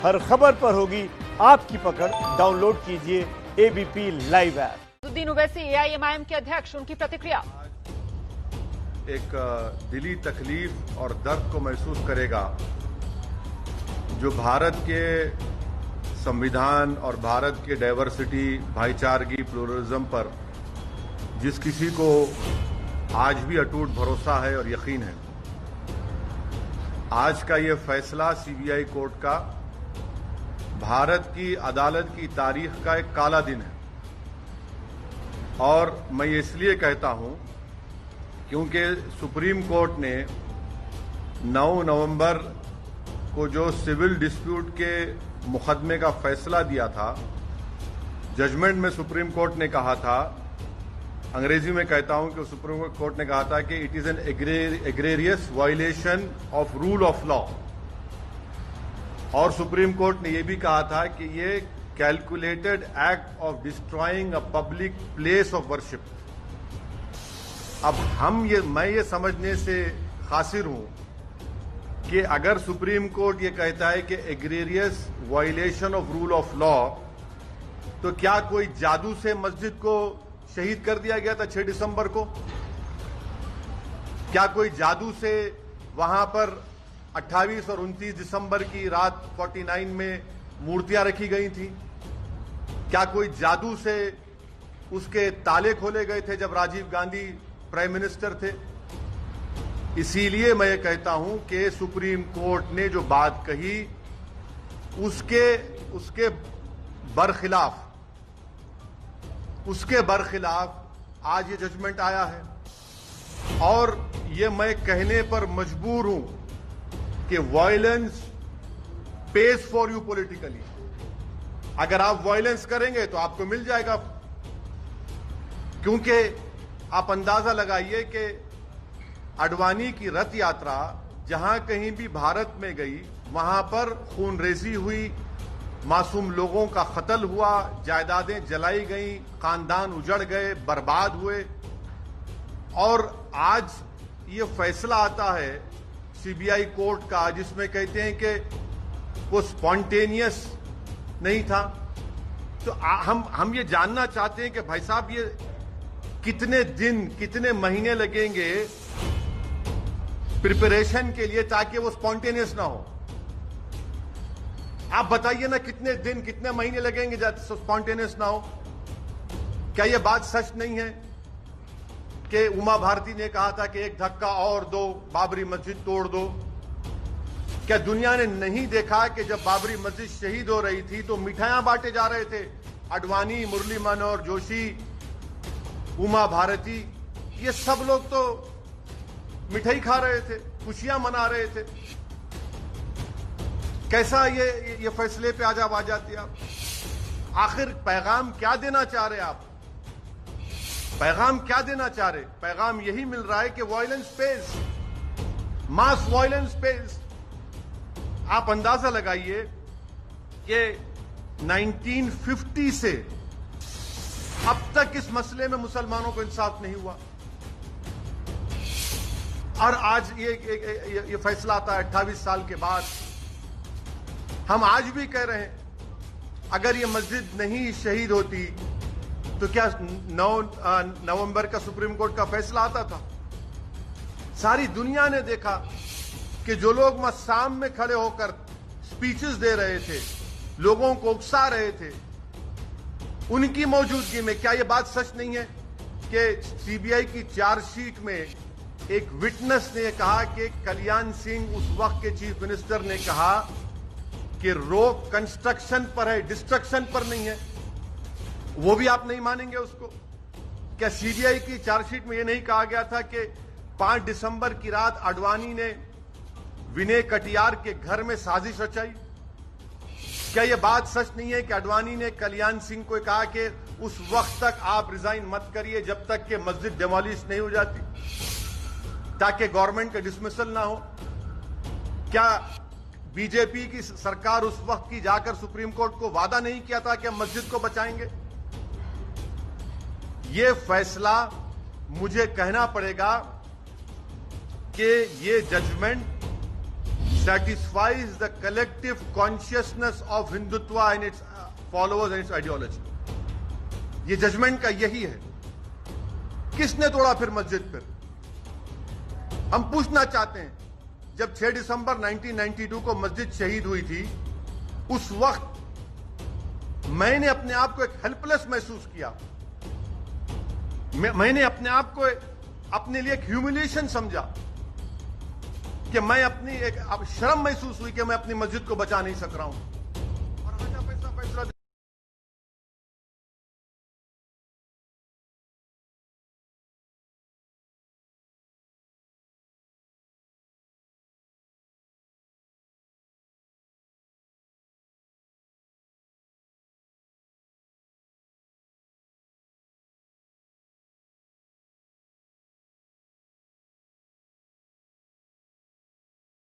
हर खबर पर होगी आपकी पकड़। डाउनलोड कीजिए ABP live app. Asaduddin Owaisi AIMIM के अध्यक्ष, उनकी प्रतिक्रिया। एक दिली तकलीफ और दर्द को महसूस करेगा जो भारत के संविधान और भारत के डाइवर्सिटी, भाईचारगी, प्लुरलिज्म पर जिस किसी को आज भी अटूट भरोसा है और यकीन है, आज का ये फैसला सीबीआई कोर्ट का भारत की अदालत की तारीख का एक काला दिन है। और मैं ये इसलिए कहता हूं क्योंकि सुप्रीम कोर्ट ने 9 नवंबर को जो सिविल डिस्प्यूट के मुकदमे का फैसला दिया था, जजमेंट में सुप्रीम कोर्ट ने कहा था, अंग्रेजी में कहता हूं कि सुप्रीम कोर्ट ने कहा था कि it is an egregious violation of rule of law. और सुप्रीम कोर्ट ने यह भी कहा था कि ये calculated act of destroying a public place of worship. अब मैं ये समझने से कासिर हूं कि अगर सुप्रीम कोर्ट ये कहता है कि egregious violation of rule of law, तो क्या कोई जादू से मस्जिद को शहीद कर दिया गया था 6 दिसंबर को? क्या कोई जादू से वहां पर 28 और 29 दिसंबर की रात 49 में मूर्तियां रखी गई थी? क्या कोई जादू से उसके ताले खोले गए थे जब राजीव गांधी प्राइम मिनिस्टर थे? इसीलिए मैं ये कहता हूं कि सुप्रीम कोर्ट ने जो बात कही उसके बरखिलाफ आज ये जजमेंट आया है। और ये मैं कहने पर मजबूर हूं कि violence page for you politically. अगर आप वायलेंस करेंगे तो आपको मिल जाएगा, क्योंकि आप अंदाजा लगाइए कि अडवाणी की रथ यात्रा जहां कहीं भी भारत में गई, वहां पर खूनरेजी हुई, मासूम लोगों का कत्ल हुआ, जायदादें जलाई गई, खानदान उजड़ गए, बर्बाद हुए। और आज ये फैसला आता है सीबीआई कोर्ट का जिसमें कहते हैं कि वो स्पॉन्टेनियस नहीं था। तो हम ये जानना चाहते हैं कि भाई साहब, ये कितने दिन, कितने महीने लगेंगे प्रिपरेशन के लिए ताकि वो स्पॉन्टेनियस ना हो? आप बताइए ना, कितने दिन, कितने महीने लगेंगे स्पॉन्टेनियस ना हो? क्या यह बात सच नहीं है कि उमा भारती ने कहा था कि एक धक्का और दो, बाबरी मस्जिद तोड़ दो? क्या दुनिया ने नहीं देखा कि जब बाबरी मस्जिद शहीद हो रही थी तो मिठाइयां बांटे जा रहे थे? अडवाणी, मुरली मनोहर जोशी, उमा भारती, ये सब लोग तो मिठाई खा रहे थे, खुशियां मना रहे थे। कैसा ये फैसले पे आज आप आ जाती आप? आखिर पैगाम क्या देना चाह रहे आप? पैगाम क्या देना चाह रहे? पैगाम यही मिल रहा है कि वायलेंस पेज, मास वायलेंस पेज। आप अंदाजा लगाइए कि 1950 से अब तक इस मसले में मुसलमानों को इंसाफ नहीं हुआ, और आज ये फैसला आता है 28 साल के बाद। हम आज भी कह रहे हैं, अगर ये मस्जिद नहीं शहीद होती तो क्या 9 नवंबर का सुप्रीम कोर्ट का फैसला आता था? सारी दुनिया ने देखा कि जो लोग मस्साम में खड़े होकर स्पीचेस दे रहे थे, लोगों को उकसा रहे थे, उनकी मौजूदगी में क्या यह बात सच नहीं है कि सीबीआई की चार्जशीट में एक विटनेस ने कहा कि कल्याण सिंह, उस वक्त के चीफ मिनिस्टर, ने कहा कि रोक कंस्ट्रक्शन पर है, डिस्ट्रक्शन पर नहीं है? वो भी आप नहीं मानेंगे उसको? क्या सीबीआई की चार्जशीट में यह नहीं कहा गया था कि 5 दिसंबर की रात अडवाणी ने विनय कटियार के घर में साजिश रचाई? क्या यह बात सच नहीं है कि अडवाणी ने कल्याण सिंह को कहा कि उस वक्त तक आप रिजाइन मत करिए जब तक कि मस्जिद डेमोलिश नहीं हो जाती, ताकि गवर्नमेंट का डिसमिसल ना हो? क्या बीजेपी की सरकार उस वक्त की जाकर सुप्रीम कोर्ट को वादा नहीं किया था कि हम मस्जिद को बचाएंगे? ये फैसला मुझे कहना पड़ेगा कि ये judgement satisfies the collective consciousness of Hindutva and its followers and its ideology. ये जजमेंट का यही है. किसने तोड़ा फिर मस्जिद? फिर हम पूछना चाहते हैं, जब 6 दिसंबर 1992 को मस्जिद शहीद हुई थी, उस वक्त मैंने अपने आप को एक हेल्पलेस महसूस किया. मैंने अपने आप को अपने लिए एक ह्यूमिलिएशन समझा कि मैं अपनी एक शर्म महसूस हुई कि मैं अपनी मस्जिद को बचा नहीं सक रहा हूं.